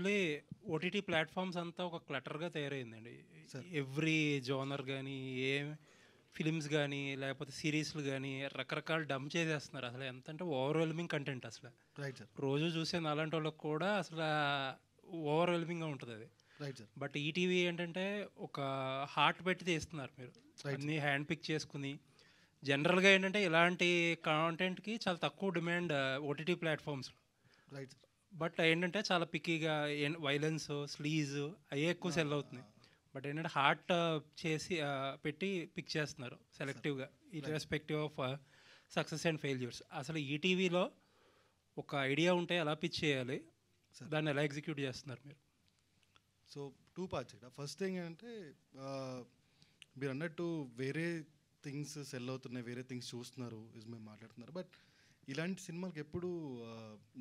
Actually OTT platforms అంతా ఒక క్లటర్గా తయారైందండి. Sir. Every genre కానీ, ఏ ఫిలిమ్స్ కానీ, లేకపోతే సిరీస్లు కానీ రకరకాల డంప్ చేసేస్తున్నారు. అసలు ఎంత అంటే ఓవర్వెల్మింగ్ కంటెంట్ అసలు. Right sir. రోజు చూసే అలాంటి వాళ్ళకి కూడా అసలు ఓవర్వెల్మింగ్గా ఉంటుంది అది. Right sir. బట్ ఈటీవీ ఏంటంటే ఒక హార్ట్ పెట్టి తీస్తున్నారు మీరు. Right. అన్నీ హ్యాండ్ పిక్ చేసుకుని జనరల్గా ఏంటంటే ఇలాంటి కాంటెంట్కి చాలా తక్కువ డిమాండ్ ఓటీటీ ప్లాట్ఫామ్స్లో. Right sir. బట్ ఏంటంటే చాలా పిక్కీగా వైలెన్స్, స్లీజ్ అవి ఎక్కువ సెల్ అవుతున్నాయి. బట్ ఏంటంటే హార్ట్ చేసి పెట్టి పిక్ చేస్తున్నారు సెలెక్టివ్గా irrespective of success and failures. అసలు ఈటీవీలో ఒక ఐడియా ఉంటే ఎలా పిచ్ చేయాలి, దాన్ని ఎలా ఎగ్జిక్యూట్ చేస్తున్నారు మీరు? సో 2 parts ఇక్కడ. ఫస్ట్ థింగ్ ఏంటంటే మీరు అన్నట్టు వేరే థింగ్స్ సెల్ అవుతున్నాయి, వేరే థింగ్స్ చూస్తున్నారు ఇస్ మేము మాట్లాడుతున్నారు. బట్ ఇలాంటి సినిమాలకు ఎప్పుడు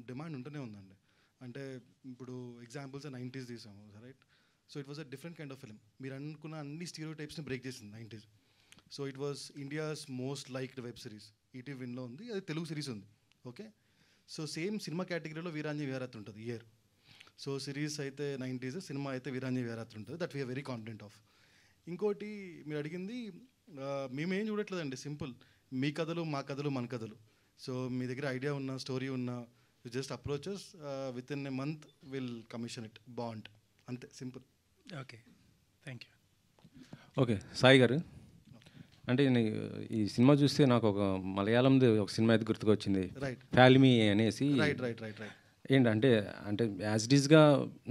డిమాండ్ ఉంటూనే ఉందండి. అంటే ఇప్పుడు ఎగ్జాంపుల్స్ 90s తీసాము right. So it was a different kind of film. మీరు అనుకున్న అన్ని స్టీరియో టైప్స్ని బ్రేక్ చేసింది 90s. So it was India's most liked web series. ETV విన్లో ఉంది, అది తెలుగు సిరీస్ ఉంది. ఓకే. సో సేమ్ సినిమా కేటగిరీలో వీరాంజీ విహారత్ ఉంటుంది ఇయర్. సో సిరీస్ అయితే 90s, సినిమా అయితే వీరాంజీ విహారత్ ఉంటుంది. That we are very confident of. ఇంకోటి మీరు అడిగింది మేమేం చూడట్లేదండి, సింపుల్. మీ కథలు మా కథలు మన కథలు. సో మీ దగ్గర ఐడియా ఉన్న స్టోరీ ఉన్న you just approaches with in a month will commission it bond, అంతే simple. Okay, thank you. Okay Sai garu, అంటే ఈ సినిమా చూస్తే నాకు ఒక మలయాళంది ఒక సినిమా అయితే గుర్తుకొచ్చింది, రైట్ ఫ్యాల్మీ అనేసి. రైట్ రైట్ రైట్ రైట్ ఏంటంటే అంటే యాజ్ ఇట్ ఈస్గా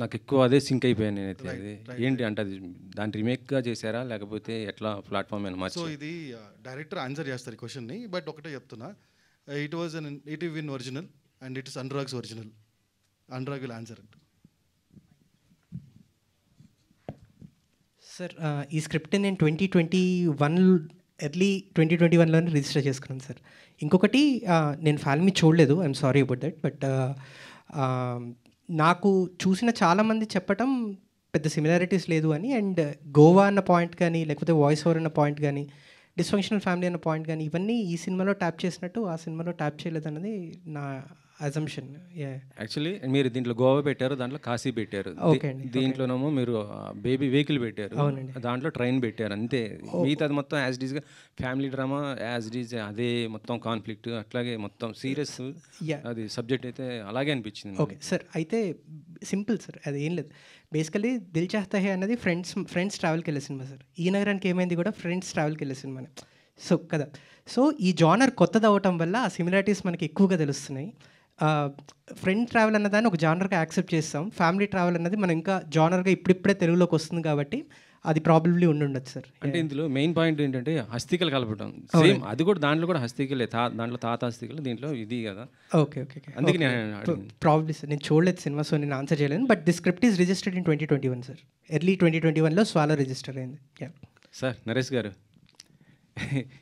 నాకు ఎక్కువ అదే సింక్ అయిపోయాను నేనైతే. అది ఏంటి అంటే అది దాన్ని రీమేక్గా చేశారా లేకపోతే ఎట్లా ప్లాట్ఫామ్ అయినా మార్చి? సో ఇది డైరెక్టర్ ఆన్సర్ చేస్తారు ఈ క్వశ్చన్ని, బట్ ఒకటే చెప్తున్నా, it was an ETV win original and it is Anurag's original. Anurag will answer it. Sir ఈ స్క్రిప్ట్ నేను 2021 ఎర్లీ 2021లోనే రిజిస్టర్ చేసుకున్నాను సార్. ఇంకొకటి నేను ఫ్యాల్మీ చూడలేదు, I'm sorry about that. But నాకు చూసిన చాలామంది చెప్పటం పెద్ద సిమిలారిటీస్ లేదు అని, అండ్ గోవా అన్న పాయింట్ కానీ లేకపోతే వాయిస్ ఓవర్ అన్న పాయింట్ కానీ డిస్ఫంక్షనల్ ఫ్యామిలీ అన్న పాయింట్ కానీ ఇవన్నీ ఈ సినిమాలో ట్యాప్ చేసినట్టు ఆ సినిమాలో ట్యాప్ చేయలేదన్నది నా అజంప్షన్. యాక్చువల్లీ మీరు దీంట్లో గోవా పెట్టారు, దాంట్లో కాశీ పెట్టారు, దీంట్లోనేమో మీరు బేబీ వెహికల్ పెట్టారు, దాంట్లో ట్రైన్ పెట్టారు, అంతే. మిగతాది మొత్తం యాజ్ ఇట్ ఈస్గా family drama, as it is అదే మొత్తం కాన్ఫ్లిక్ట్, అట్లాగే మొత్తం సీరియస్ అది సబ్జెక్ట్ అయితే అలాగే అనిపించింది. ఓకే సార్, అయితే సింపుల్ సార్, అది ఏం లేదు. బేసికలీ దిల్ చాహతా హై అన్నది ఫ్రెండ్స్ ట్రావెల్కి వెళ్ళే సినిమా సార్. ఈ నగరానికి ఏమైంది కూడా ఫ్రెండ్స్ ట్రావెల్కి వెళ్ళే సినిమానే. సో కదా, సో ఈ జానర్ కొత్తది అవ్వటం వల్ల ఆ సిమిలారిటీస్ మనకి ఎక్కువగా తెలుస్తున్నాయి. ఫ్రెండ్ ట్రావెల్ అన్నదాన్ని ఒక జానర్గా యాక్సెప్ట్ చేస్తాం, ఫ్యామిలీ ట్రావెల్ అన్నది మనం ఇంకా జానర్గా ఇప్పుడిప్పుడే తెలుగులోకి వస్తుంది కాబట్టి అది ప్రాబబ్లీ ఉండొచ్చు సార్. అంటే ఇందులో మెయిన్ పాయింట్ ఏంటంటే హస్తికలు కలపడం, సేమ్ అది కూడా దాంట్లో కూడా హస్తికలే, దాంట్లో తాత హస్తికలు, దీంట్లో ఇది కదా. ఓకే ఓకే అందుకే ప్రాబ్లీ సార్ నేను చూడలేదు సినిమా, సో నేను ఆన్సర్ చేయలేను. But the script is registered in 2021 sir. Early 2021లో స్వాలో రిజిస్టర్ అయింది. సార్ నరేష్ గారు,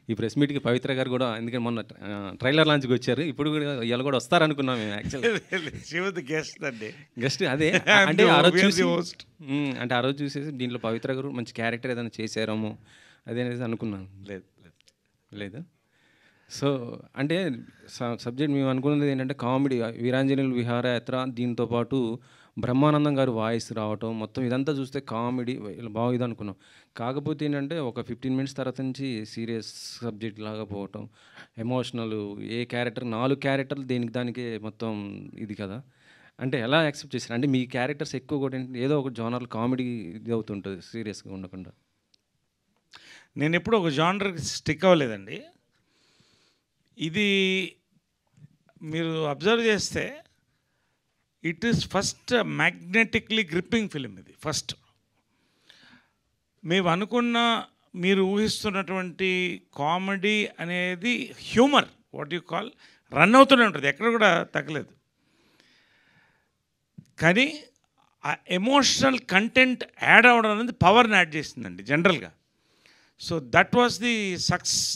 ఈ ప్రెస్ మీట్కి పవిత్ర గారు కూడా, ఎందుకంటే మొన్న ట్రైలర్ లాంచ్కి వచ్చారు, ఇప్పుడు కూడా ఇలా కూడా వస్తారనుకున్నాం మేము. యాక్చువల్లీ గెస్ట్ అదే అంటే ఆ రోజు చూసేసి దీంట్లో పవిత్ర గారు మంచి క్యారెక్టర్ ఏదైనా చేశారేమో అదేనేది అనుకున్నాను. లేదు. సో అంటే సబ్జెక్ట్ మేము అనుకున్నది ఏంటంటే కామెడీ, వీరాంజనేయులు విహారయాత్ర, దీంతోపాటు బ్రహ్మానందం గారు వాయిస్ రావటం, మొత్తం ఇదంతా చూస్తే కామెడీ బాగుంది అనుకున్నాం. కాకపోతే ఏంటంటే ఒక 15 minutes తర్వాత నుంచి సీరియస్ సబ్జెక్ట్ లాగా పోవటం, ఎమోషనల్, ఏ క్యారెక్టర్ 4 క్యారెక్టర్లు దేనికి దానికే మొత్తం ఇది కదా. అంటే ఎలా యాక్సెప్ట్ చేశారు? అంటే మీ క్యారెక్టర్స్ ఎక్కువ కూడా ఏదో ఒక జానర్లో కామెడీ ఇది అవుతుంటుంది, సీరియస్గా ఉండకుండా. నేను ఎప్పుడు ఒక జానర్కి స్టిక్ అవ్వలేదండి. ఇది మీరు అబ్జర్వ్ చేస్తే it is first magnetically gripping film. ఇది ఫస్ట్ మేము అనుకున్న, మీరు ఊహిస్తున్నటువంటి కామెడీ అనేది humour, what you call, run అవుతూనే ఉంటుంది, ఎక్కడ కూడా తగ్గలేదు. కానీ ఆ ఎమోషనల్ కంటెంట్ యాడ్ అవ్వడం అనేది పవర్ని యాడ్ చేసిందండి జనరల్గా. So that was the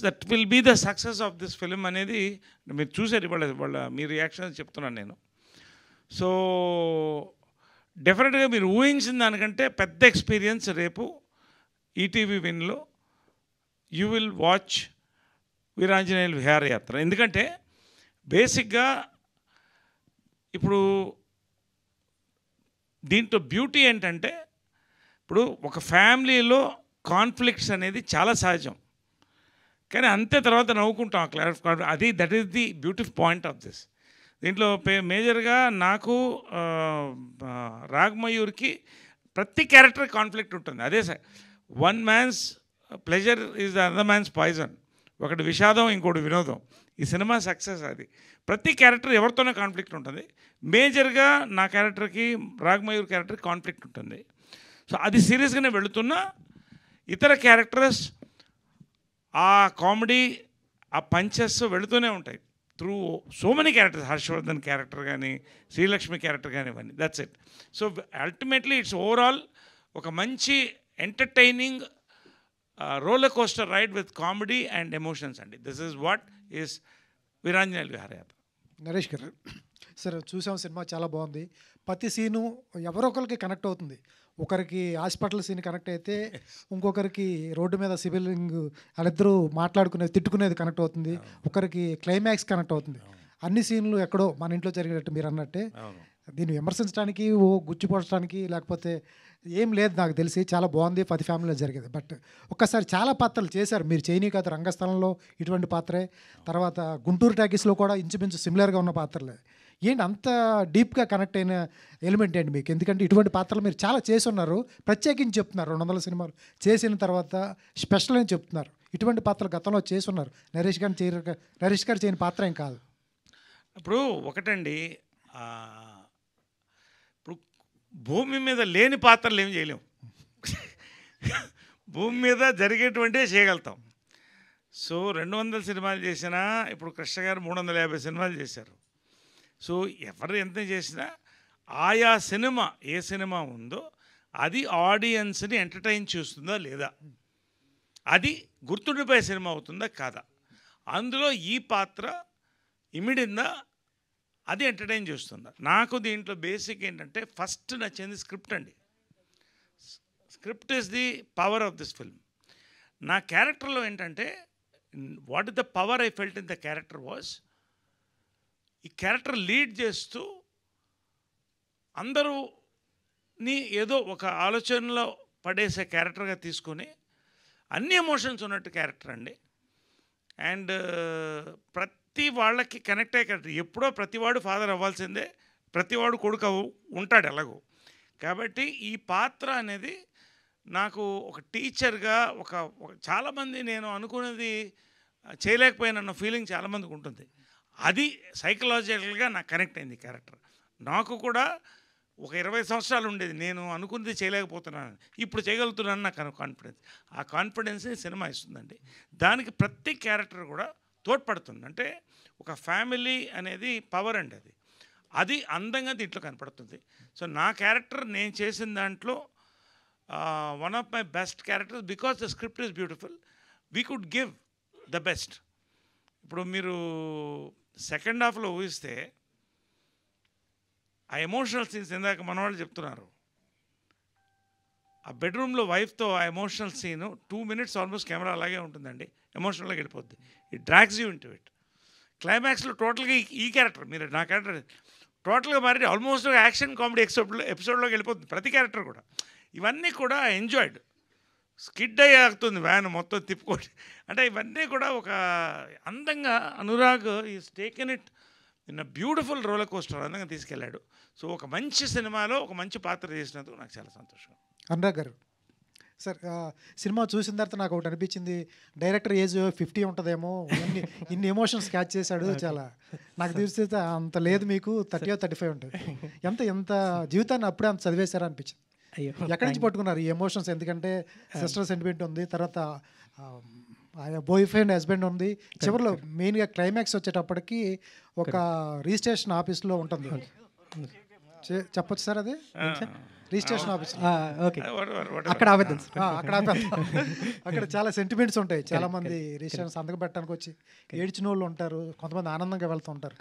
that will be the success of this film అనేది మీరు చూసారు వాళ్ళ మీ రియాక్షన్ చెప్తున్నాను నేను. సో డెఫినెట్గా మీరు ఊహించిన దానికంటే పెద్ద ఎక్స్పీరియన్స్ రేపు ఈటీవీ విన్లో you will watch Veeranjaneyulu Viharayatra. ఎందుకంటే బేసిక్గా ఇప్పుడు దీంట్లో బ్యూటీ ఏంటంటే ఇప్పుడు ఒక ఫ్యామిలీలో కాన్ఫ్లిక్ట్స్ అనేది చాలా సహజం, కానీ అంతే తర్వాత నవ్వుకుంటాం అది that is the beautiful point of this. దీంట్లో మేజర్గా నాకు రాగమయూర్కి ప్రతి క్యారెక్టర్ కాన్ఫ్లిక్ట్ ఉంటుంది. అదే sir, one man's pleasure is the other man's poison. ఒకటి విషాదం, ఇంకోటి వినోదం. ఈ సినిమా సక్సెస్ అది. ప్రతి క్యారెక్టర్ ఎవరితోనే కాన్ఫ్లిక్ట్ ఉంటుంది. మేజర్గా నా క్యారెక్టర్కి, రాగమయూర్ క్యారెక్టర్కి కాన్ఫ్లిక్ట్ ఉంటుంది. సో అది సీరియస్గానే వెళుతున్నా ఇతర క్యారెక్టర్స్ ఆ కామెడీ, ఆ పంచెస్ వెళుతూనే ఉంటాయి through so many characters. Harshavardhan character కానీ, శ్రీలక్ష్మి క్యారెక్టర్ కానీ, ఇవన్నీ. That's it. So ultimately it's overall ఒక మంచి entertaining roller coaster ride with comedy and emotions అండి. This is what is Veeranjaneyulu Viharayatra. Naresh garu sir, చూసాం సినిమా చాలా బాగుంది. ప్రతి సీను ఎవరో ఒకరికి కనెక్ట్ అవుతుంది. ఒకరికి హాస్పిటల్ సీన్ కనెక్ట్ అయితే ఇంకొకరికి రోడ్డు మీద సివిలింగ్ వాళ్ళిద్దరూ మాట్లాడుకునేది, తిట్టుకునేది కనెక్ట్ అవుతుంది. ఒకరికి క్లైమాక్స్ కనెక్ట్ అవుతుంది. అన్ని సీన్లు ఎక్కడో మన ఇంట్లో జరిగినట్టు మీరు అన్నట్టే. దీన్ని విమర్శించడానికి, ఓ గుచ్చిపోవడానికి లేకపోతే ఏం లేదు నాకు తెలిసి. చాలా బాగుంది, 10 ఫ్యామిలీలో జరిగేది. బట్ ఒక్కసారి చాలా పాత్రలు చేశారు మీరు. చేయని కథ రంగస్థలంలో ఇటువంటి పాత్రే, తర్వాత గుంటూరు టాకీస్లో కూడా ఇంచుమించు సిమిలర్గా ఉన్న పాత్రలే. ఏంటి అంత డీప్గా కనెక్ట్ అయిన ఎలిమెంట్ ఏంటి మీకు? ఎందుకంటే ఇటువంటి పాత్రలు మీరు చాలా చేసి ఉన్నారు, ప్రత్యేకించి చెప్తున్నారు. 200 సినిమాలు చేసిన తర్వాత స్పెషల్ అని చెప్తున్నారు. ఇటువంటి పాత్రలు గతంలో చేసి ఉన్నారు. నరేష్ గారు చేయని పాత్ర ఏం కాదు. ఇప్పుడు ఒకటండి, ఇప్పుడు భూమి మీద లేని పాత్రలు ఏం చేయలేము. భూమి మీద జరిగేటువంటివే చేయగలుగుతాం. సో 200 సినిమాలు చేసినా, ఇప్పుడు కృష్ణ గారు 350 సినిమాలు చేశారు. సో ఎవరు ఎంత చేసినా ఆయా సినిమా ఏ సినిమా ఉందో అది ఆడియన్స్ని ఎంటర్టైన్ చేస్తుందా లేదా, అది గుర్తుండిపోయే సినిమా అవుతుందా కాదా, అందులో ఈ పాత్ర ఇమిడిందా, అది ఎంటర్టైన్ చేస్తుందా. నాకు దీంట్లో బేసిక్ ఏంటంటే ఫస్ట్ నచ్చింది స్క్రిప్ట్ అండి. Script is the power of this film. నా క్యారెక్టర్లో ఏంటంటే what is the power I felt in the character was, ఈ క్యారెక్టర్ లీడ్ చేస్తూ అందరూని ఏదో ఒక ఆలోచనలో పడేసే క్యారెక్టర్గా తీసుకొని అన్ని ఎమోషన్స్ ఉన్నట్టు క్యారెక్టర్ అండి. అండ్ ప్రతి వాళ్ళకి కనెక్ట్ అయ్యే క్యారెక్టర్. ఎప్పుడో ప్రతివాడు ఫాదర్ అవ్వాల్సిందే, ప్రతివాడు కొడుకు ఉంటాడు ఎలాగో. కాబట్టి ఈ పాత్ర అనేది నాకు ఒక టీచర్గా ఒక చాలామంది నేను అనుకున్నది చేయలేకపోయానన్న ఫీలింగ్ చాలామందికి ఉంటుంది. అది సైకలాజికల్గా నాకు కనెక్ట్ అయింది క్యారెక్టర్. నాకు కూడా ఒక 20 సంవత్సరాలు ఉండేది, నేను అనుకున్నది చేయలేకపోతున్నాను, ఇప్పుడు చేయగలుగుతున్నాను నాకు కాన్ఫిడెన్స్. ఆ కాన్ఫిడెన్స్ని సినిమా ఇస్తుందండి. దానికి ప్రతి క్యారెక్టర్ కూడా తోడ్పడుతుంది. అంటే ఒక ఫ్యామిలీ అనేది పవర్ అండి, అది అందంగా దీంట్లో కనపడుతుంది. సో నా క్యారెక్టర్ నేను చేసిన దాంట్లో one of my best characters because the script is beautiful. We could give the best. ఇప్పుడు మీరు సెకండ్ హాఫ్లో ఊహిస్తే ఆ ఎమోషనల్ సీన్స్ ఇందాక మనవాళ్ళు చెప్తున్నారు, ఆ బెడ్రూమ్లో వైఫ్తో ఆ emotional scene 2 minutes almost camera అలాగే ఉంటుందండి. ఎమోషనల్గా వెళ్ళిపోద్ది. It drags you into it. క్లైమాక్స్లో టోటల్గా ఈ క్యారెక్టర్, మీరు నా క్యారెక్టర్ టోటల్గా మారి ఆల్మోస్ట్ యాక్షన్ కామెడీ ఎపిసోడ్లోకి వెళ్ళిపోతుంది ప్రతి క్యారెక్టర్ కూడా. ఇవన్నీ కూడా ఎంజాయ్డ్. స్కిడ్ అయ్యాగుతుంది వ్యాన్ మొత్తం తిప్పుకోండి. అంటే ఇవన్నీ కూడా ఒక అందంగా Anurag is taken it in a beautiful roller coaster అందంగా తీసుకెళ్ళాడు. సో ఒక మంచి సినిమాలో ఒక మంచి పాత్ర చేసినందుకు నాకు చాలా సంతోషం. అనురాగ్ గారు సార్, సినిమా చూసిన తర్వాత నాకు ఒకటి అనిపించింది, డైరెక్టర్ ఏజ్ 50 ఉంటుందేమో, ఇన్ని ఎమోషన్స్ క్యాచ్ చేశాడు. చాలా నాకు తెలిసి అంత లేదు, మీకు 30 or 35 ఉంటుంది. ఎంత జీవితాన్ని అప్పుడే అంత చదివేశారా అనిపించింది. అయ్యో, ఎక్కడి నుంచి పట్టుకున్నారు ఈ ఎమోషన్స్? ఎందుకంటే సిస్టర్ సెంటిమెంట్ ఉంది, తర్వాత బాయ్ ఫ్రెండ్ హస్బెండ్ ఉంది, చివరిలో మెయిన్గా క్లైమాక్స్ వచ్చేటప్పటికి ఒక రిజిస్ట్రేషన్ ఆఫీస్లో ఉంటుంది. చెప్పొచ్చు సార్, అది రిజిస్ట్రేషన్ ఆఫీస్. ఓకే, అక్కడ ఆపేద్దాం. అక్కడ చాలా సెంటిమెంట్స్ ఉంటాయి. చాలా మంది రిజిస్ట్రేషన్ సంతకం పెట్టడానికి వచ్చి ఏడ్చిన వాళ్ళు ఉంటారు, కొంతమంది ఆనందంగా వెళ్తూ ఉంటారు.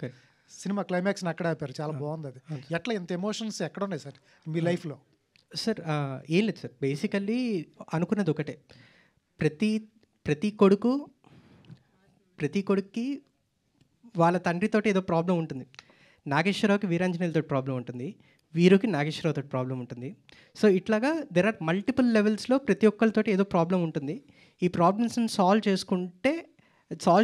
సినిమా క్లైమాక్స్ని అక్కడ ఆపారు. చాలా బాగుంది అది. ఎట్లా ఇంత ఎమోషన్స్ ఎక్కడ ఉన్నాయి సార్ మీ లైఫ్లో? సార్ ఏం లేదు సార్, బేసికల్లీ అనుకున్నది ఒకటే, ప్రతి కొడుక్కి వాళ్ళ తండ్రితోటి ఏదో ప్రాబ్లం ఉంటుంది. నాగేశ్వరరావుకి వీరాంజనేయులతో ప్రాబ్లం ఉంటుంది, వీరుకి నాగేశ్వరరావుతో ప్రాబ్లం ఉంటుంది. సో ఇట్లాగా దెర్ ఆర్ మల్టిపుల్ లెవెల్స్లో ప్రతి ఒక్కరితోటి ఏదో ప్రాబ్లం ఉంటుంది. ఈ ప్రాబ్లమ్స్ని సాల్వ్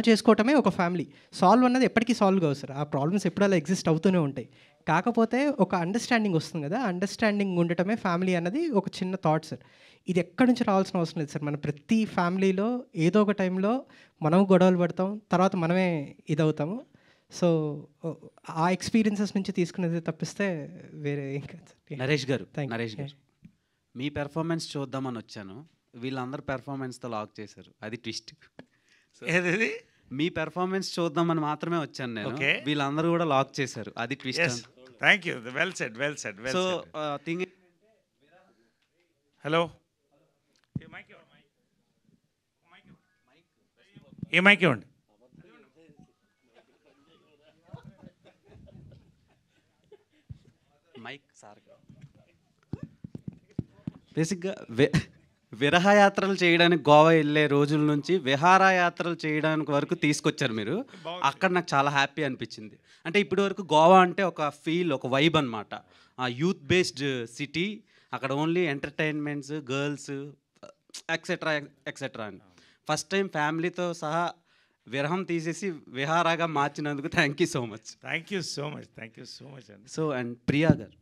చేసుకోవటమే ఒక ఫ్యామిలీ. సాల్వ్ అన్నది ఎప్పటికీ సాల్వ్ కావు సార్, ఆ ప్రాబ్లమ్స్ ఎప్పుడు అలా ఎగ్జిస్ట్ అవుతూనే ఉంటాయి. కాకపోతే ఒక అండర్స్టాండింగ్ వస్తుంది కదా, అండర్స్టాండింగ్ ఉండటమే ఫ్యామిలీ అన్నది ఒక చిన్న థాట్ సార్. ఇది ఎక్కడి నుంచి రావాల్సిన అవసరం లేదు సార్. మన ప్రతి ఫ్యామిలీలో ఏదో ఒక టైంలో మనం గొడవలు పడతాం, తర్వాత మనమే ఇదవుతాము. సో ఆ ఎక్స్పీరియన్సెస్ నుంచి తీసుకునేది తప్పిస్తే వేరే ఇంకా. నరేష్ గారు, Thank you. నరేష్ గారు, మీ పెర్ఫార్మెన్స్ చూద్దామని వచ్చాను. వీళ్ళందరూ పెర్ఫార్మెన్స్తో లాక్ చేశారు, అది ట్విస్ట్. ఏది మీ పెర్ఫార్మెన్స్ చూద్దామని మాత్రమే వచ్చాను నేను, Okay. వీళ్ళందరూ కూడా లాక్ చేశారు, అది twist. Thank you, well said, well said. So thing hello, ఏ మైక్ ఇవ్వండి. మైక్ సార్ బేసిక్గా విరహయాత్రలు చేయడానికి గోవా వెళ్ళే రోజుల నుంచి విహారయాత్రలు చేయడానికి వరకు తీసుకొచ్చారు మీరు. అక్కడ నాకు చాలా హ్యాపీ అనిపించింది. అంటే ఇప్పటి వరకు గోవా అంటే ఒక ఫీల్, ఒక వైబ్ అనమాట. యూత్ బేస్డ్ సిటీ, అక్కడ only entertainments, girls etcetera etcetera అని. ఫస్ట్ టైం ఫ్యామిలీతో సహా విరహం తీసేసి విహారాగా మార్చినందుకు thank you so much. Thank you so much, thank you so much అండి. So and Priya garu,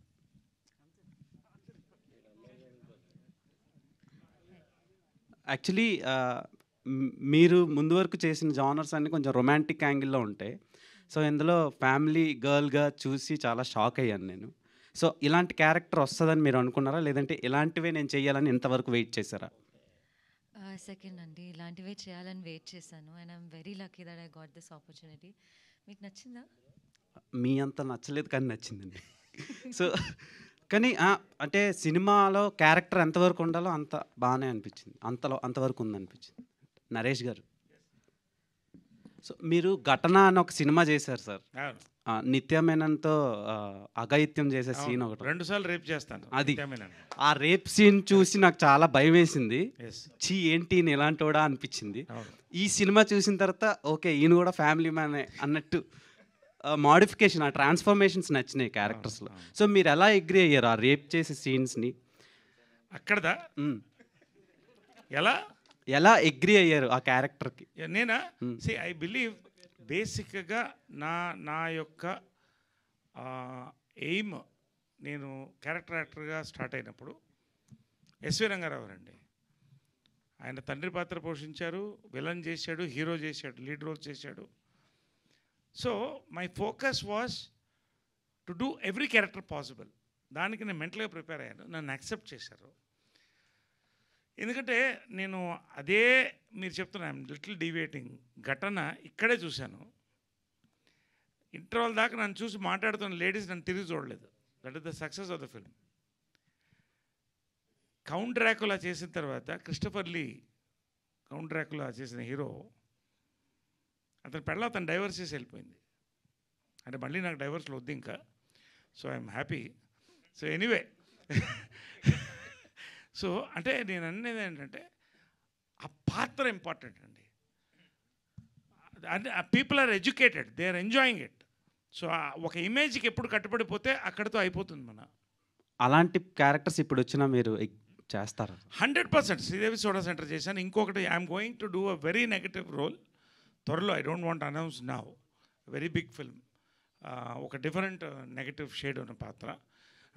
actually మీరు ముందు వరకు చేసిన జానర్స్ అన్నీ కొంచెం రొమాంటిక్ యాంగిల్లో ఉంటాయి. సో ఇందులో ఫ్యామిలీ గర్ల్గా చూసి చాలా షాక్ అయ్యాను నేను. సో ఇలాంటి క్యారెక్టర్ వస్తుందని మీరు అనుకున్నారా, లేదంటే ఇలాంటివే నేను చేయాలని ఇంతవరకు వెయిట్ చేశారా? సెకండ్ అండి, ఇలాంటివే చేయాలని వెయిట్ చేశాను. And I'm very lucky that I got this opportunity. మీకు నచ్చిందా? మీ అంత నచ్చలేదు కానీ నచ్చిందండి. సో కానీ అంటే సినిమాలో క్యారెక్టర్ ఎంతవరకు ఉండాలో అంత బాగానే అనిపించింది, అంతవరకు ఉందనిపించింది. నరేష్ గారు, సో మీరు ఘటన అని ఒక సినిమా చేశారు సార్, నిత్య మేనన్తో అఘాయిత్యం చేసే సీన్ ఒకటి 2 సార్లు రేప్ చేస్తాను. అది ఆ రేప్ సీన్ చూసి నాకు చాలా భయం వేసింది. చీ ఏంటి ఈయన ఎలాంటోడా అనిపించింది. ఈ సినిమా చూసిన తర్వాత ఓకే ఈయన కూడా ఫ్యామిలీ మ్యానే అన్నట్టు మోడిఫికేషన్, ఆ ట్రాన్స్ఫర్మేషన్స్ నచ్చినాయి క్యారెక్టర్స్లో. సో మీరు ఎలా అగ్రీ అయ్యారు ఆ రేప్ చేసే సీన్స్ని? అక్కడదా ఎలా అగ్రీ అయ్యారు ఆ క్యారెక్టర్కి? నేనా సి ఐ బిలీవ్ బేసిక్గా నా యొక్క ఎయిమ్, నేను క్యారెక్టర్ యాక్టర్గా స్టార్ట్ అయినప్పుడు ఎస్వి రంగారావు అండి. ఆయన తండ్రి పాత్ర పోషించారు, విలన్ చేశాడు, హీరో చేశాడు, లీడ్ రోల్ చేశాడు. So my focus was to do every character possible. దానికి నేను మెంటల్గా ప్రిపేర్ అయ్యాను, నన్ను యాక్సెప్ట్ చేశారు. ఎందుకంటే నేను అదే మీరు చెప్తున్నాను లిటిల్ డీవియేటింగ్ ఘటన ఇక్కడే చూశాను. ఇంటర్వల్ దాకా నన్ను చూసి మాట్లాడుతున్న లేడీస్ నన్ను తిరిగి చూడలేదు. That is the success of the film. Count Dracula చేసిన తర్వాత క్రిస్టఫర్ లీ, కౌంట్ డ్రాకులా చేసిన హీరో, అతని పెళ్ళ అతను డైవర్స్ చేసి వెళ్ళిపోయింది. అంటే మళ్ళీ నాకు డైవర్స్లో వద్దు ఇంకా. So I'm happy. So anyway, so అంటే నేను అనేది ఏంటంటే ఆ పాత్ర ఇంపార్టెంట్ అండి. అంటే ఆ people are educated, they are enjoying it. So ఒక ఇమేజ్కి ఎప్పుడు కట్టుబడిపోతే అక్కడితో అయిపోతుంది మన. అలాంటి క్యారెక్టర్స్ ఇప్పుడు వచ్చినా మీరు చేస్తారా? 100%. శ్రీదేవి సోడా సెంటర్ చేశాను. ఇంకొకటి I'm going to do a very negative role త్వరలో. I don't want announce now. Very big film, ఒక డిఫరెంట్ నెగటివ్ షేడ్ ఉన్న పాత్ర.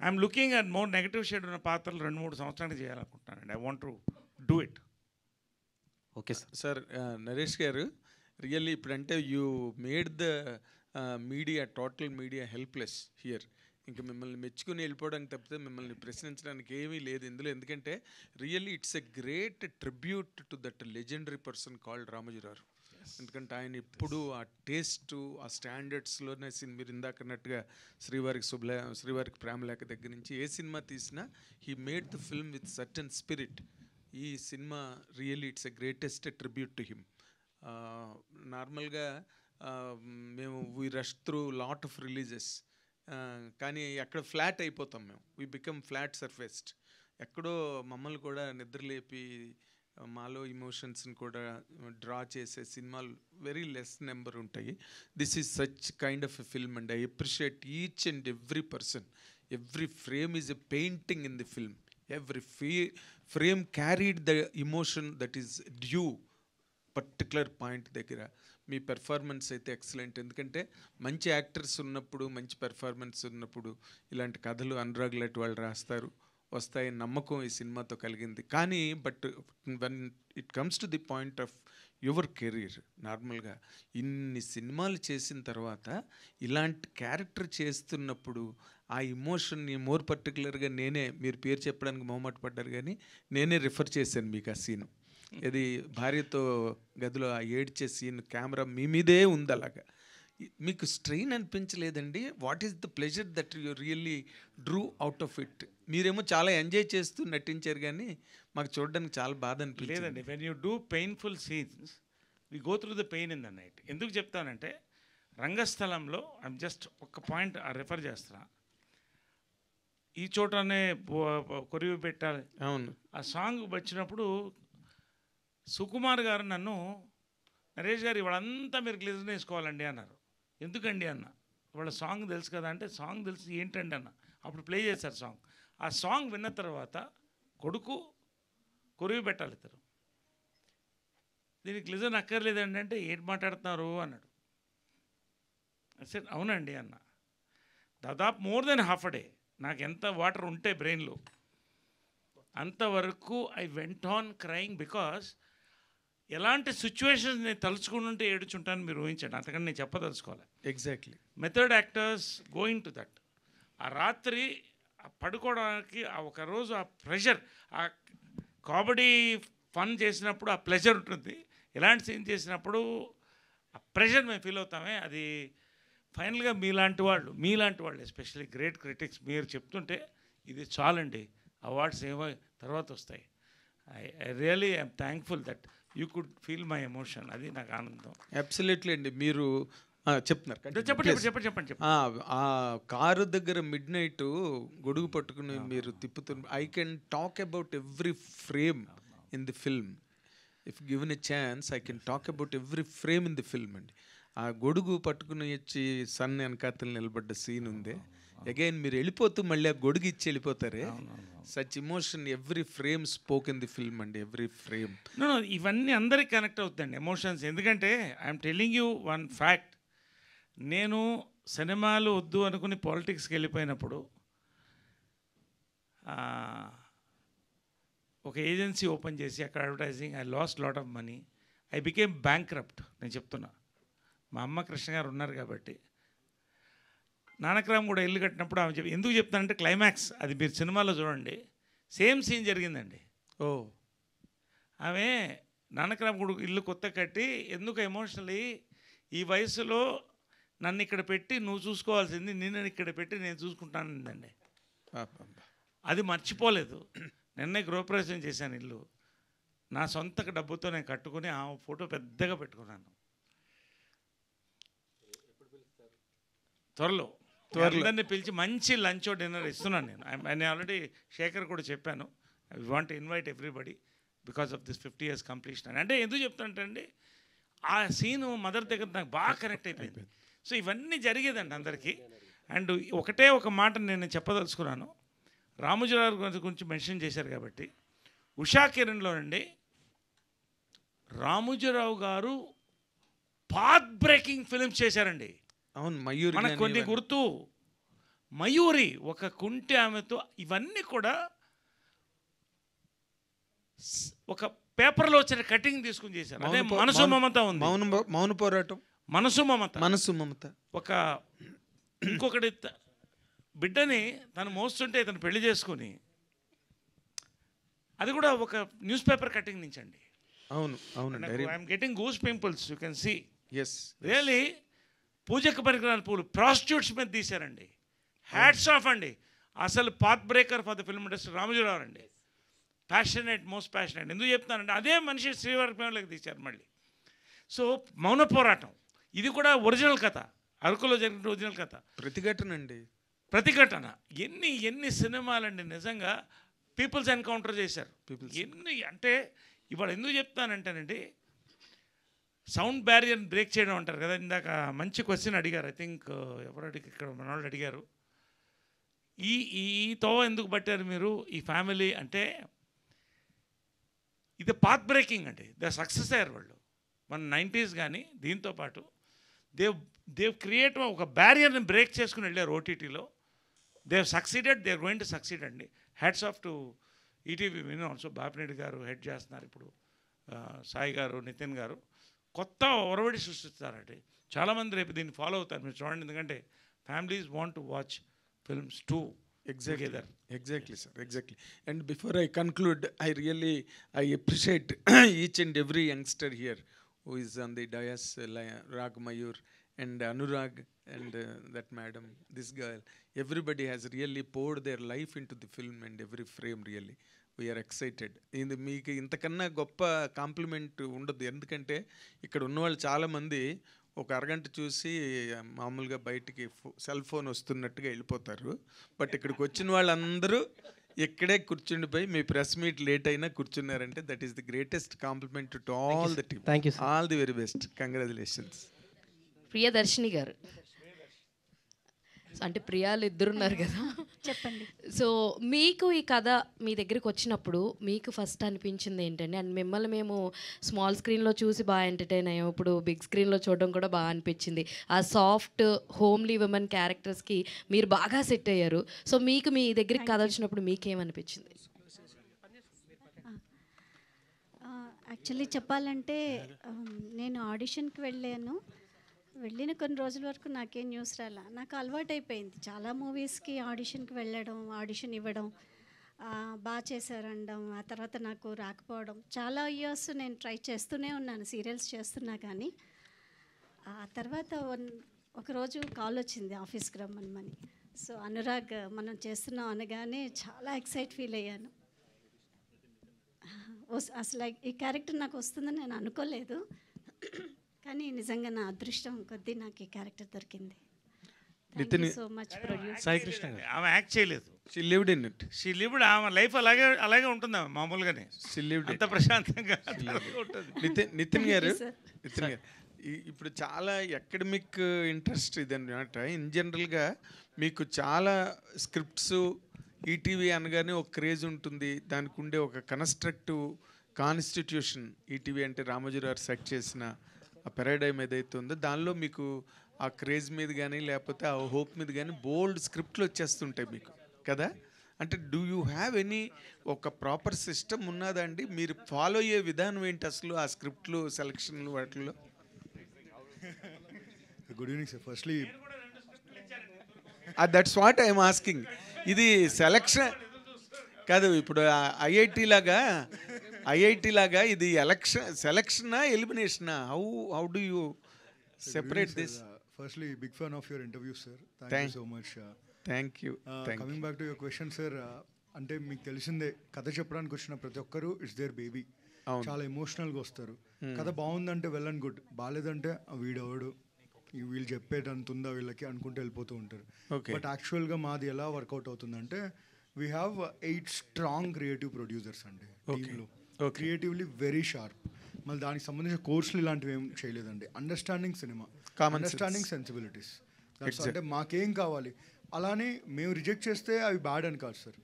I'm looking at more negative shade ఉన్న పాత్రలు 2-3 సంవత్సరానికి చేయాలనుకుంటున్నానండి. I want to do it. Okay sir. Naresh garu, really ఇప్పుడంటే you made the media, total media helpless here. ఇంకా మిమ్మల్ని మెచ్చుకుని వెళ్ళిపోవడానికి తప్పితే మిమ్మల్ని ప్రశ్నించడానికి ఏమీ లేదు ఇందులో. ఎందుకంటే really it's a great tribute to that legendary person called Ramoji Rao. ఎందుకంటే ఆయన ఇప్పుడు ఆ టేస్ట్, ఆ స్టాండర్డ్స్లోనే మీరు ఇందాక అన్నట్టుగా శ్రీవారికి ప్రేమలేఖ దగ్గర నుంచి ఏ సినిమా తీసినా he made the film with certain spirit. ఈ సినిమా really it's a greatest tribute to him. నార్మల్గా మేము we rush through lot of releases, కానీ అక్కడ ఫ్లాట్ అయిపోతాం మేము. We become flat surfaced. ఎక్కడో మమ్మల్ని కూడా నిద్రలేపి మాలో ఇమోషన్స్ని కూడా డ్రా చేసే సినిమాలు వెరీ లెస్ నెంబర్ ఉంటాయి. This is such kind of a film and I appreciate each and every person. Every frame is a painting in the film. Every frame carried the emotion that is due particular point దగ్గర. మీ performance అయితే excellent. ఎందుకంటే మంచి actors ఉన్నప్పుడు, మంచి performance ఉన్నప్పుడు ఇలాంటి కథలు అనురాగ్ లాంటి వాళ్ళు రాస్తారు, వస్తాయి, నమ్మకం ఈ సినిమాతో కలిగింది. కానీ but one it comes to the point of your career, నార్మల్గా ఇన్ని సినిమాలు చేసిన తర్వాత ఇలాంటి క్యారెక్టర్ చేస్తున్నప్పుడు ఆ ఇమోషన్ని మోర్ పర్టికులర్గా నేనే, మీరు పేరు చెప్పడానికి మొహమాట పడ్డారు కానీ నేనే రిఫర్ చేశాను మీకు ఆ సీను. ఇది భార్యతో గదిలో ఆ ఏడ్చే సీన్, కెమెరా మీ మీదే ఉంది. అలాగా మీకు స్ట్రెయిన్ అనిపించలేదండి? What is the pleasure that you really drew out of it? మీరేమో చాలా ఎంజాయ్ చేస్తూ నటించారు కానీ మాకు చూడడానికి చాలా బాధ అనిపించింది. లేదండి, when you do painful scenes we go through the pain in the night. ఎందుకు చెప్తానంటే రంగస్థలంలో ఐమ్ జస్ట్ ఒక పాయింట్ రెఫర్ చేస్తున్నా. ఈ చోటనే కొరివి పెట్టాలి, అవును, ఆ సాంగ్ వచ్చినప్పుడు సుకుమార్ గారు నన్ను, నరేష్ గారు ఇవాళంతా మీరు గ్లిజర్ వేసుకోవాలండి అన్నారు. ఎందుకండి అన్న, ఇవాళ సాంగ్ తెలుసు కదా అంటే, సాంగ్ తెలుసు ఏంటండి అన్న. అప్పుడు ప్లే చేశారు సాంగ్. ఆ సాంగ్ విన్న తర్వాత కొడుకు కొరివి పెట్టాలి ఇద్దరు, దీనికి గ్లిజర్ అక్కర్లేదండి అంటే ఏంటి మాట్లాడుతున్నారు అన్నాడు. సరే అవునండి అన్న. దాదాపు more than half a day నాకు ఎంత వాటర్ ఉంటే బ్రెయిన్లో అంతవరకు I went on crying. Because ఎలాంటి సిచ్యువేషన్స్ నేను తలుచుకుంటుంటే ఏడుచుంటాను మీరు ఊహించండి, అంతకని నేను చెప్పదలుచుకోవాలి. Exactly. Method actors going to that. ఆ రాత్రి పడుకోవడానికి ఆ ఒక రోజు ఆ ప్రెషర్, ఆ కామెడీ ఫన్ చేసినప్పుడు ఆ ప్లెజర్ ఉంటుంది, ఎలాంటి సీన్ చేసినప్పుడు ఆ ప్రెషర్ మేము ఫీల్ అవుతామే. అది ఫైనల్గా మీలాంటి వాళ్ళు ఎస్పెషల్లీ గ్రేట్ క్రిటిక్స్ మీరు చెప్తుంటే ఇది చాలండి, అవార్డ్స్ ఏమో తర్వాత వస్తాయి. I really I'm thankful that you could feel my emotion. అది నాకు ఆనందం. అబ్సల్యూట్లీ అండి. మీరు చెప్తున్నారు, చెప్పండి. ఆ కారు దగ్గర మిడ్ నైట్ గొడుగు పట్టుకుని మీరు తిప్పుతున్న, I can talk about every frame in the film. If given a chance I can talk about every frame in the film అండి. ఆ గొడుగు పట్టుకుని వచ్చి సన్ వెనకాతలు నిలబడ్డ సీన్ ఉంది. అగైన్ మీరు వెళ్ళిపోతూ మళ్ళీ ఆ గొడుగు ఇచ్చి వెళ్ళిపోతారే, such emotion every frame spoke in the film అండి, ఎవ్రీ ఫ్రేమ్. ఇవన్నీ అందరికి కనెక్ట్ అవుతుందండి ఎమోషన్స్. ఎందుకంటే I'm telling you one fact. నేను సినిమాలు వద్దు అనుకుని పాలిటిక్స్కి వెళ్ళిపోయినప్పుడు ఒక ఏజెన్సీ ఓపెన్ చేసి అక్కడ advertising, I last lot of money, I became bankrupt. నేను చెప్తున్నా, మా అమ్మ కృష్ణ గారు ఉన్నారు కాబట్టి. నానక్రామ్ కూడా ఇల్లు కట్టినప్పుడు ఆమె ఎందుకు చెప్తానంటే క్లైమాక్స్ అది మీరు సినిమాలో చూడండి, సేమ్ సీన్ జరిగిందండి. ఆమె నానక్రామ్ కూడా ఇల్లు కొత్త కట్టి ఎందుకు ఎమోషనలీ ఈ వయసులో నన్ను ఇక్కడ పెట్టి నువ్వు చూసుకోవాల్సింది నిన్ను ఇక్కడ పెట్టి నేను చూసుకుంటానండి. అది మర్చిపోలేదు. నిన్నే గృహప్రవేశం చేశాను ఇల్లు, నా సొంత డబ్బుతో నేను కట్టుకుని ఆ ఫోటో పెద్దగా పెట్టుకున్నాను. త్వరలో అందరినీ పిలిచి మంచి లంచ్ డిన్నర్ ఇస్తున్నాను నేను ఆల్రెడీ శేఖర్ కూడా చెప్పాను. I want invite everybody because of this 50 years completion. అంటే ఎందుకు చెప్తానంటే ఆ సీను మదర్ దగ్గర నాకు బాగా కనెక్ట్ అయిపోయింది. సో ఇవన్నీ జరిగేదండి అందరికీ. అండ్ ఒకటే ఒక మాట నేను చెప్పదలుచుకున్నాను, రామోజీరావు గారి గురించి మెన్షన్ చేశారు కాబట్టి. ఉషా కిరణ్లోనండి రామోజీరావు గారు పాత్ బ్రేకింగ్ ఫిల్మ్స్ చేశారండి. అవును, మయూరి మనకు కొన్ని గుర్తు, మయూరి ఒక కుంటి ఆమెతో, ఇవన్నీ కూడా ఒక పేపర్లో వచ్చిన కటింగ్ తీసుకుని చేశారు. అదే మనసు మమత ఉంది, మౌన పోరాటం, మనసు మమత. ఒక ఇంకొకటి బిడ్డని తను మోస్తుంటే ఇతను పెళ్లి చేసుకుని, అది కూడా ఒక న్యూస్ పేపర్ కటింగ్ నుంచి అండి. అవును అవును, I'm getting goose pimples, you can see. Yes really పూజకు పరికరాల పూలు ప్రాస్టిట్యూట్స్ మీద తీశారండి. హ్యాట్స్ ఆఫ్ అండి. అసలు path breaker for the film industry Ramoji Rao అండి. Passionate, most passionate. ఎందుకు చెప్తానంటే అదే మనిషి శ్రీవారి తీశారు మళ్ళీ. సో మౌన పోరాటం ఇది కూడా ఒరిజినల్ కథ, అరకులో జరిగిన ఒరిజినల్ కథ. ప్రతిఘటన ఎన్ని సినిమాలండి నిజంగా పీపుల్స్ ఎన్కౌంటర్ చేశారు. ఎన్ని అంటే ఇవాళ ఎందుకు చెప్తానంటేనండి, సౌండ్ బ్యారియర్ బ్రేక్ చేయడం అంటారు కదా. ఇందాక మంచి క్వశ్చన్ అడిగారు, ఐ థింక్ ఎవరు ఇక్కడ మన వాళ్ళు అడిగారు. ఈ తో ఎందుకు పట్టారు మీరు ఈ ఫ్యామిలీ అంటే ఇది పాత్ బ్రేకింగ్ అండి. దే సక్సెస్ అయ్యారు వాళ్ళు మన 90s కానీ దీంతో పాటు దేవ్ క్రియేట్ ఒక బ్యారియర్ని బ్రేక్ చేసుకుని వెళ్ళారు ఓటీటీలో. They've succeeded, they are going to succeed అండి. Hats off to ETV Win also. Bapireddy garu head చేస్తున్నారు ఇప్పుడు, సాయి గారు, నితిన్ గారు కొత్త ఒరవడి సృష్టిస్తారండి. చాలామంది రేపు దీన్ని ఫాలో అవుతారు, మీరు చూడండి. ఎందుకంటే families want to watch films two. Exactly, sir. Exactly. And before I conclude, I appreciate each and every youngster here who is on the dais, Rag Mayur and Anurag and that madam, this girl. Everybody has really poured their life into the film and every frame really. We are excited. మీకు ఇంతకన్నా గొప్ప complement ఉండదు. ఎందుకంటే ఇక్కడ ఉన్నవాళ్ళు చాలామంది ఒక అరగంట చూసి మామూలుగా బయటికి సెల్ ఫోన్ వస్తున్నట్టుగా వెళ్ళిపోతారు. బట్ ఇక్కడికి వచ్చిన వాళ్ళందరూ ఇక్కడే కూర్చుండిపోయి మీ ప్రెస్ మీట్ లేట్ అయినా కూర్చున్నారంటే that is the greatest compliment to all the team. Thank you, all the very best. Congratulations. Priyadarshini garu, అంటే ప్రియాలు ఇద్దరున్నారు కదా, చెప్పండి. సో మీకు ఈ కథ మీ దగ్గరికి వచ్చినప్పుడు మీకు ఫస్ట్ అనిపించింది ఏంటండి? అండ్ మిమ్మల్ని మేము స్మాల్ స్క్రీన్లో చూసి బాగా ఎంటర్టైన్ అయ్యాం, ఇప్పుడు బిగ్ స్క్రీన్లో చూడడం కూడా బాగా అనిపించింది. ఆ సాఫ్ట్ హోమ్లీ ఉమెన్ క్యారెక్టర్స్కి మీరు బాగా సెట్ అయ్యారు. సో మీకు మీ దగ్గరికి కథ వచ్చినప్పుడు మీకేమనిపించింది? యాక్చువల్లీ చెప్పాలంటే నేను ఆడిషన్కి వెళ్ళిన కొన్ని రోజుల వరకు నాకేం న్యూస్ రాలా. నాకు అలవాటు అయిపోయింది చాలా మూవీస్కి ఆడిషన్కి వెళ్ళడం, ఆడిషన్ ఇవ్వడం, బాగా చేశారనడం, ఆ తర్వాత నాకు రాకపోవడం. చాలా ఇయర్స్ నేను ట్రై చేస్తూనే ఉన్నాను, సీరియల్స్ చేస్తున్నా. కానీ ఆ తర్వాత ఒకరోజు కాల్ వచ్చింది ఆఫీస్కి రమ్మని. సో అనురాగ్ మనం చేస్తున్నాం అనగానే చాలా ఎక్సైట్ ఫీల్ అయ్యాను. అసలు ఈ క్యారెక్టర్ నాకు వస్తుందని నేను అనుకోలేదు, కానీ నిజంగా నా అదృష్టం కొద్దీ నాకు ఈ క్యారెక్టర్ దొరికింది. So much producer Sai Krishna గారు. ఆమె యాక్ట్ చేయలేదు, షీ లివ్డ్ ఇన్ ఇట్. ఆమె లైఫ్ అలాగే ఉంటుంది. ఆమె మామూలుగానే షీ లివ్డ్ అంత ప్రశాంతంగా ఉంటుంది. నితిన్ గారు, ఇప్పుడు చాలా అకాడమిక్ ఇంట్రెస్ట్ ఇది అనమాట. ఇన్ జనరల్గా మీకు చాలా స్క్రిప్ట్స్ ఈటీవీ అనగానే ఒక క్రేజ్ ఉంటుంది, దానికి ఉండే ఒక కన్స్ట్రక్టివ్ కాన్స్టిట్యూషన్. ఈటీవీ అంటే రామోజీరావు సెట్ చేసిన ఆ పెరాడైమ్ ఏదైతే ఉందో దానిలో మీకు ఆ క్రేజ్ మీద కానీ లేకపోతే ఆ హోప్ మీద కానీ బోల్డ్ స్క్రిప్ట్లు వచ్చేస్తుంటాయి మీకు కదా. అంటే డూ యూ హ్యావ్ ఎనీ ఒక ప్రాపర్ సిస్టమ్ ఉన్నదా అండి? మీరు ఫాలో అయ్యే విధానం ఏంటి అసలు ఆ స్క్రిప్ట్లు సెలక్షన్లు వాటిల్లో? Good evening sir. Firstly that's what I'm asking. ఇది సెలక్షన్ కాదు, ఇప్పుడు ఐఐటి లాగా ఇది సెలక్షనా ఎలిమినేషనా? How do you separate this? Firstly big fan of your interview sir. Thank you so much. Thank you. Coming back to your question sir, అంటే మీకు తెలిసిందే కథ చెప్పడానికి వచ్చిన ప్రతి ఒక్కరు ఇట్స్ దేర్ బేబీ. చాలా ఎమోషనల్గా వస్తారు. కథ బాగుందంటే వెల్ అండ్ గుడ్, బాగాలేదంటే వీడెవడు, వీళ్ళు చెప్పేటంత ఉందా వీళ్ళకి అనుకుంటూ వెళ్ళిపోతూ ఉంటారు. బట్ యాక్చువల్గా మాది ఎలా వర్కౌట్ అవుతుందంటే we have 8 strong creative producers అండి టీంలో. Creatively very sharp. మళ్ళీ దానికి సంబంధించిన కోర్సులు ఇలాంటివి ఏం చేయలేదండి. Understanding cinema, understanding sensibilities. అంటే మాకేం కావాలి, అలానే మేము రిజెక్ట్ చేస్తే అవి బ్యాడ్ అని కాదు sir.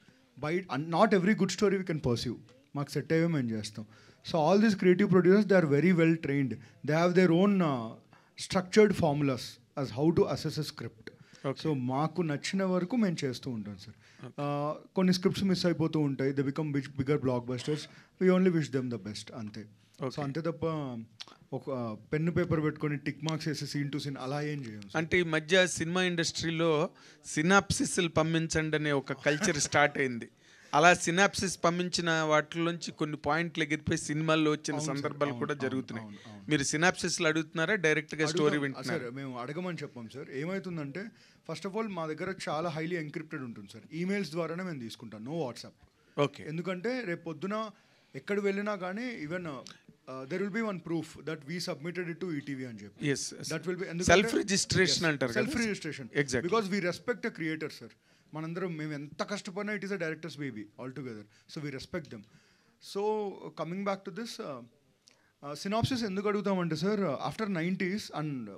Not every good story we can perceive. మాకు సెట్ అయ్యే మేము చేస్తాం. So all these creative producers they are very well trained. They have their own structured formulas as how to assess a script. So మాకు నచ్చిన వరకు మేము చేస్తూ ఉంటాం సార్. కొన్ని స్క్రిప్ట్స్ మిస్ అయిపోతూ ఉంటాయి, they become bigger black busters. We only wish them the best అంతే. సో అంతే తప్ప ఒక పెన్ను పేపర్ పెట్టుకొని టిక్ మార్క్స్ వేసి సీన్ టు సీన్ అలా ఏం చేయం. అంటే ఈ మధ్య సినిమా ఇండస్ట్రీలో సినాప్సిస్లు పంపించండి అనే ఒక కల్చర్ స్టార్ట్ అయింది. అలా సినాప్సిస్ పంపించిన వాటిలోంచి కొన్ని పాయింట్లు ఎగిరిపోయి సినిమాల్లో వచ్చిన సందర్భాలు కూడా జరుగుతున్నాయి. మీరు సినాప్సిస్లు అడుగుతున్నారా, డైరెక్ట్గా స్టోరీ వింటున్నారా? సార్ మేము అడగమని చెప్పాం సార్. ఏమవుతుందంటే ఫస్ట్ ఆఫ్ ఆల్ మా దగ్గర చాలా హైలీ ఎంక్రిప్టెడ్ ఉంటుంది సార్. ఈమెయిల్స్ ద్వారానే మేము తీసుకుంటాం, నో వాట్సాప్. ఓకే. ఎందుకంటే రేపు పొద్దున ఎక్కడ వెళ్ళినా కానీ even there will be one proof that we submitted it to ETV అని చెప్పి. Yes, that will be self registration అంటారు కదా. Self registration. Exactly. Because we respect a creator sir. మనందరం మేము ఎంత కష్టపడినా it is a director's baby all together. So we respect them. So coming back to this, synopsis ఎందుకు అడుగుతామంటే sir, after 90s and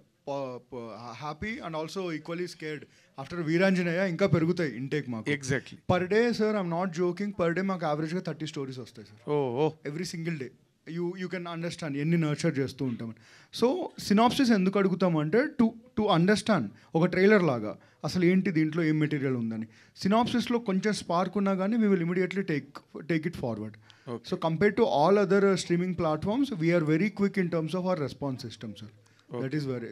happy and also equally scared after Veeranjaneya ఇంకా పెరుగుతాయి intake మాకు. Exactly. Per day sir, I'm not joking, per day మాకు యావరేజ్గా 30 stories వస్తాయి sir. Every single day. You can understand ఎన్ని nurture చేస్తూ ఉంటామని. సో సినాప్సిస్ ఎందుకు అడుగుతామంటే టు అండర్స్టాండ్ ఒక ట్రైలర్ లాగా అసలు ఏంటి దీంట్లో ఏం మెటీరియల్ ఉందని. సినాప్సిస్లో కొంచెం స్పార్క్ ఉన్నా కానీ we will immediately take it forward. So compare to all other streaming platforms we're very quick in terms of our response system sir.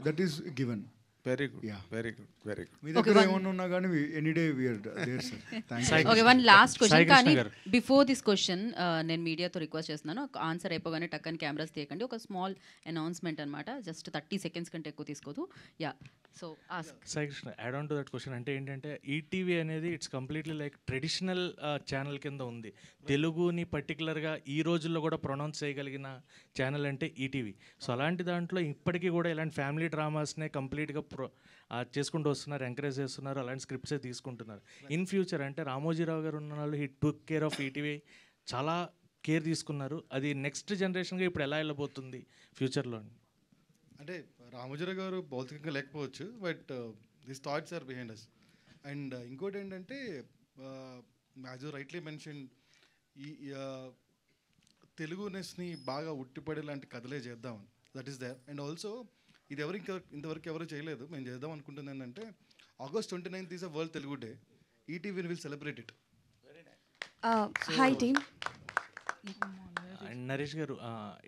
That is given. Very good, very good, very good. మీ దగ్గర ఏమన్నా ఉన్నా కానీ any day we're there sir. Thank okay, one last question. కానీ before this question నేను మీడియాతో request చేస్తున్నాను, answer అయిపోగానే టక్కని కెమెరాస్ తీయకండి. ఒక స్మాల్ అనౌన్స్మెంట్ అనమాట, జస్ట్ 30 seconds కంటే ఎక్కువ తీసుకోదు. Yeah, so ask. Sai Krishna, add on to that question. అంటే ఏంటంటే ఈటీవీ అనేది it's completely like traditional channel కింద ఉంది. తెలుగుని పర్టికులర్గా ఈ రోజుల్లో కూడా ప్రొనౌన్స్ చేయగలిగిన ఛానల్ అంటే ఈటీవీ. సో అలాంటి దాంట్లో ఇప్పటికీ కూడా ఇలాంటి ఫ్యామిలీ డ్రామాస్నే కంప్లీట్గా చేసుకుంటూ వస్తున్నారు, ఎంకరేజ్ చేస్తున్నారు, అలాంటి స్క్రిప్ట్సే తీసుకుంటున్నారు. ఇన్ ఫ్యూచర్ అంటే రామోజీరావు గారు ఉన్న వాళ్ళు he took care of ETV, చాలా కేర్ తీసుకున్నారు. అది నెక్స్ట్ జనరేషన్గా ఇప్పుడు ఎలా వెళ్ళబోతుంది ఫ్యూచర్లో? అంటే రామోజీరావు గారు భౌతికంగా లేకపోవచ్చు, but this thoughts are behind us. And ఇంకోటి ఏంటంటే, యాజ్ యూ రైట్లీ మెన్షన్, ఈ తెలుగునెస్ని బాగా ఉట్టిపడే లాంటి కథలే చేద్దాం, that is there. And also ఇది ఇంతవరకు ఎవరు చేయలేదు, మేము చేద్దాం అనుకుంటుంది ఏంటంటే, August 29th is a World Telugu Day. ETV will celebrate it. Hi team. And Naresh garu,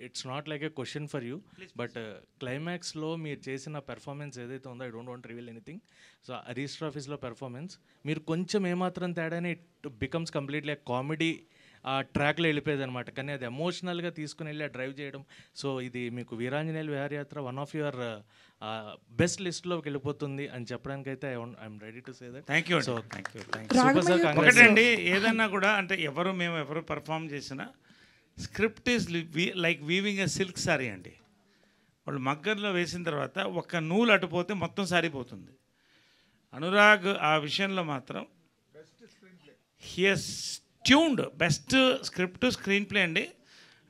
it's not like a question for you, but క్లైమాక్స్లో మీరు చేసిన పెర్ఫార్మెన్స్ ఏదైతే ఉందో, I don't want reveal anything. So register ఆఫీస్లో పెర్ఫార్మెన్స్ మీరు కొంచెం ఏమాత్రం తేడానే ఇట్ బికమ్స్ కంప్లీట్లీ కామెడీ ట్రాక్లో వెళ్ళిపోయేది అనమాట. కానీ అది ఎమోషనల్గా తీసుకుని వెళ్ళి డ్రైవ్ చేయడం. సో ఇది మీకు వీరాంజనేయుల విహారయాత్ర వన్ ఆఫ్ యువర్ బెస్ట్ లిస్ట్లోకి వెళ్ళిపోతుంది అని చెప్పడానికి అయితే I'm ready to say that. Thank you. So thank you. ఒకటండి, ఏదన్నా కూడా అంటే మేము ఎవరు పర్ఫామ్ చేసినా script is like weaving a silk sorry అండి. వాళ్ళు మగ్గర్లో వేసిన తర్వాత ఒక నూలు అటుపోతే మొత్తం సారిపోతుంది. అనురాగ్ ఆ విషయంలో మాత్రం he has tuned best script screen play అండి.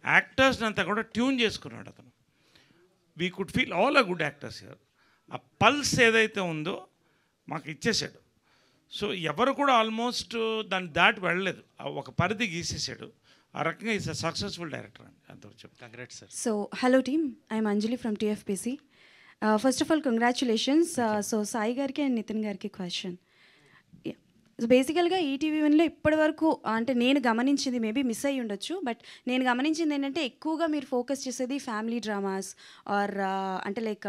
యాక్టర్స్ని అంతా కూడా ట్యూన్ చేసుకున్నాడు అతను. We could feel all a good actors here. ఆ పల్స్ ఏదైతే ఉందో మాకు ఇచ్చేసాడు. సో ఎవరు కూడా ఆల్మోస్ట్ దాన్ని దాటి వెళ్ళలేదు, ఒక పరిధి గీసేసాడు. ఆ రకంగా ఈజ్ అ సక్సెస్ఫుల్ డైరెక్టర్ అండి. అంత చెప్పు. Congrats sir. So hello team, I am Anjali from TFPC. First of all, congratulations. So Sai gariki and Nitin gariki question. So బేసికల్గా ఈటీవీ వన్లో ఇప్పటి వరకు అంటే నేను గమనించింది, మేబీ మిస్ అయ్యి ఉండొచ్చు, బట్ నేను గమనించింది ఏంటంటే ఎక్కువగా మీరు ఫోకస్ చేసేది ఫ్యామిలీ డ్రామాస్ ఆర్ అంటే లైక్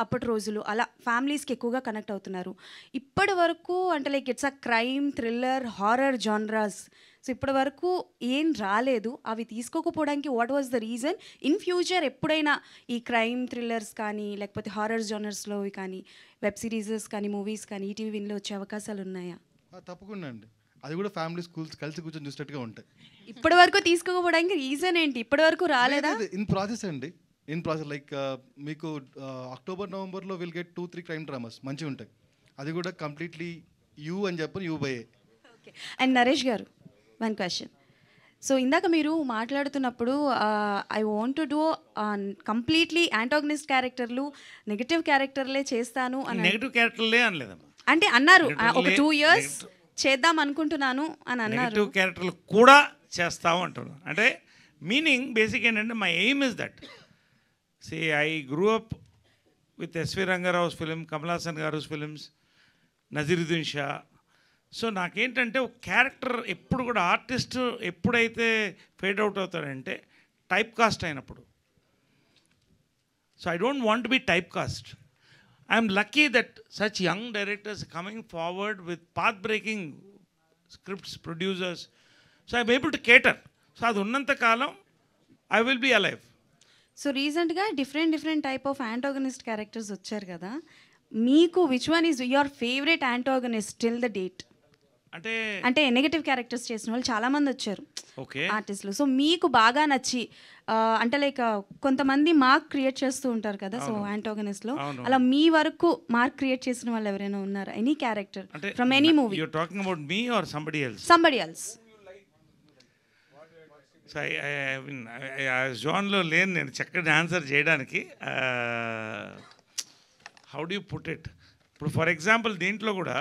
అప్పటి రోజులు అలా ఫ్యామిలీస్కి ఎక్కువగా కనెక్ట్ అవుతున్నారు. ఇప్పటి వరకు అంటే like it's a crime, thriller, horror genres. సో ఇప్పటి వరకు ఏం రాలేదు. అవి తీసుకోకపోవడానికి what was the reason? In future ఎప్పుడైనా ఈ క్రైమ్ థ్రిల్లర్స్ కానీ లేకపోతే హారర్ జానర్స్లో కానీ వెబ్ సిరీసెస్ కానీ మూవీస్ కానీ ఈటీవీ విన్లో వచ్చే అవకాశాలు ఉన్నాయా? తప్పకుండా అండి. అది కూడా ఫ్యామిలీ స్కూల్స్ కలిసి కూర్చొని చూసేట్టుగా ఉంటాయి. ఇప్పటి వరకు తీసుకోకపోవడానికి రీజన్ ఏంటి? ఇప్పటి వరకు రాలేదా? ఇన్ ప్రాసెస్ అండి, ఇన్ ప్రాసెస్. లైక్ మీకు అక్టోబర్ నవంబర్లో విల్ గెట్ 2-3 క్రైమ్ డ్రామాస్ మంచిగా ఉంటాయి. అది కూడా కంప్లీట్లీ యూ అని చెప్పని you by. Okay. And Naresh గారు, వన్ క్వశ్చన్. సో ఇందాక మీరు మాట్లాడుతున్నప్పుడు I want to do completely antagonist క్యారెక్టర్లు, నెగటివ్ క్యారెక్టర్లే చేస్తాను అని. నెగటివ్ క్యారెక్టర్లే అనలేదమ్మా, అంటే అన్నారు ఒక 2 years చేద్దాం అనుకుంటున్నాను అని అన్నారు. నెగటివ్ క్యారెక్టర్లు కూడా చేస్తాము అంటున్నాను. అంటే మీనింగ్ బేసిక్ ఏంటంటే my aim is that. See I grew up with SV Rangarao's film, Kamal Haasan garu films, Naziruddin Shah. So నాకేంటంటే ఒక క్యారెక్టర్ ఎప్పుడు కూడా ఆర్టిస్ట్ ఎప్పుడైతే ఫేడ్ అవుట్ అవుతాడంటే టైప్ కాస్ట్ అయినప్పుడు. So I don't want be type cast. I am lucky that such young directors are coming forward with path-breaking scripts, producers. So I am able to cater. So అది ఉన్నంత కాలం I will be alive. So రీసెంట్గా different type of antagonist characters వచ్చారు కదా, మీకు which one is your favourite antagonist till the date? అంటే negative characters చేసిన వాళ్ళు చాలామంది వచ్చారు ఆర్టిస్టులు. సో మీకు బాగా నచ్చి అంటే లైక్ కొంతమంది మార్క్ క్రియేట్ చేస్తూ ఉంటారు కదా, సో యాంటాగనిస్ట్లో అలా మీ వరకు మార్క్ క్రియేట్ చేసిన వాళ్ళు ఎవరైనా ఉన్నారా? Any character from any movie? You're talking about me or somebody else? Somebody else. So ఆ జోన్లో లేని నేను చక్కటి ఆన్సర్ చేయడానికి how do you put it. ఇప్పుడు ఫర్ ఎగ్జాంపుల్ దీంట్లో కూడా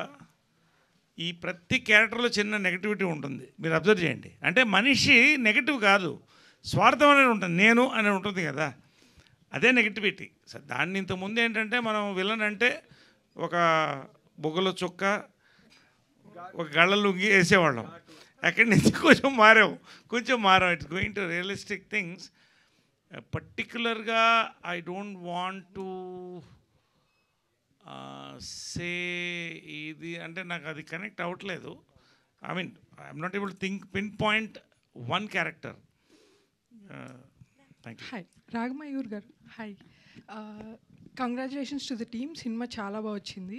ఈ ప్రతి క్యారెక్టర్లో చిన్న నెగటివిటీ ఉంటుంది, మీరు అబ్జర్వ్ చేయండి. అంటే మనిషి నెగటివ్ కాదు, స్వార్థం అనేది ఉంటుంది, నేను అనేది ఉంటుంది కదా, అదే నెగటివిటీ. సో దాన్ని ఇంతకుముందు ఏంటంటే మనం విలన్ అంటే ఒక బొగ్గలో చుక్క, ఒక గళ్ళ లుంగి వేసేవాళ్ళం. అక్కడి నుంచి కొంచెం మారాం. It's going to realistic things. పర్టికులర్గా I don't want to say ఇది అంటే నాకు అది కనెక్ట్ అవ్వట్లేదు. I mean I'm not able to think pinpoint one character. Thank you. Hi Ragamayur garu. Hi, congratulations to the team. సినిమా చాలా బాగా వచ్చింది.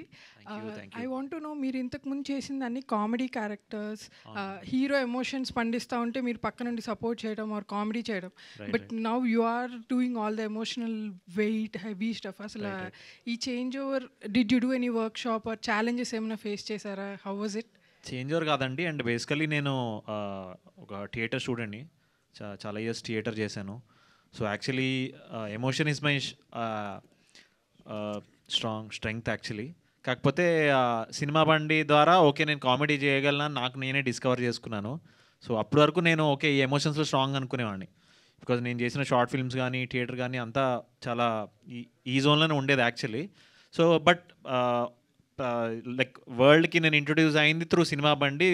ఐ వాంట్ టు నో, మీరు ఇంతకుముందు చేసింది అన్ని కామెడీ క్యారెక్టర్స్, హీరో ఎమోషన్స్ పండిస్తూ ఉంటే మీరు పక్క నుండి సపోర్ట్ చేయడం ఆర్ కామెడీ చేయడం, but now you are doing all the emotional weight heavy stuff. అసలు ఈ change over did you do any workshop or challenges ఏమైనా ఫేస్ చేశారా? How was it? Change over కాదండి, అండ్ బేసికలీ నేను ఒక theatre స్టూడెంట్ని, చాలా ఇయర్స్ థియేటర్ చేశాను. So actually emotion is my strength actually. కాకపోతే సినిమా బండి ద్వారా ఓకే నేను కామెడీ చేయగలను నాకు నేనే డిస్కవర్ చేసుకున్నాను. సో అప్పటి వరకు నేను ఓకే ఈ ఎమోషన్స్లో స్ట్రాంగ్ అనుకునేవాడిని, బికాజ్ నేను చేసిన షార్ట్ ఫిల్మ్స్ కానీ థియేటర్ కానీ అంతా చాలా ఈ జోన్లోనే ఉండేది యాక్చువల్లీ. సో బట్ లైక్ వరల్డ్కి నేను ఇంట్రొడ్యూస్ అయింది త్రూ సినిమా బండి,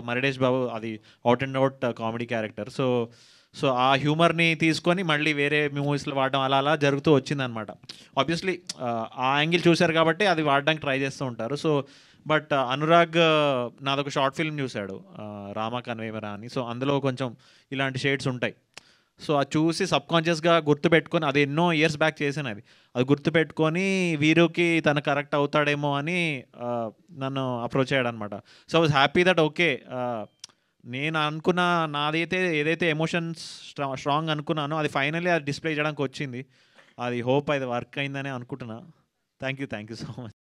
మరిడేష్ బాబు, అది out and out comedy character. So ఆ హ్యూమర్ని తీసుకొని మళ్ళీ వేరే మూవీస్లో వాడడం అలా జరుగుతూ వచ్చిందనమాట. ఆబ్వియస్లీ ఆ యాంగిల్ చూశారు కాబట్టి అది వాడడానికి ట్రై చేస్తూ ఉంటారు. సో బట్ అనురాగ్ నాదొక షార్ట్ ఫిల్మ్ చూశాడు, రామా కన్వేమరా అని. సో అందులో కొంచెం ఇలాంటి షేడ్స్ ఉంటాయి. సో అది చూసి సబ్కాన్షియస్గా గుర్తుపెట్టుకొని, అది ఎన్నో ఇయర్స్ బ్యాక్ చేశాను, అది గుర్తుపెట్టుకొని వీరుకి తను కరెక్ట్ అవుతాడేమో అని నన్ను అప్రోచ్ అయ్యాడు అనమాట. So I was happy that okay నేను అనుకున్న ఏదైతే ఎమోషన్స్ స్ట్రాంగ్ అనుకున్నానో అది ఫైనల్లీ అది డిస్ప్లే చేయడానికి వచ్చింది. అది హోప్ అది వర్క్ అయిందని అనుకుంటున్నా. Thank you so much.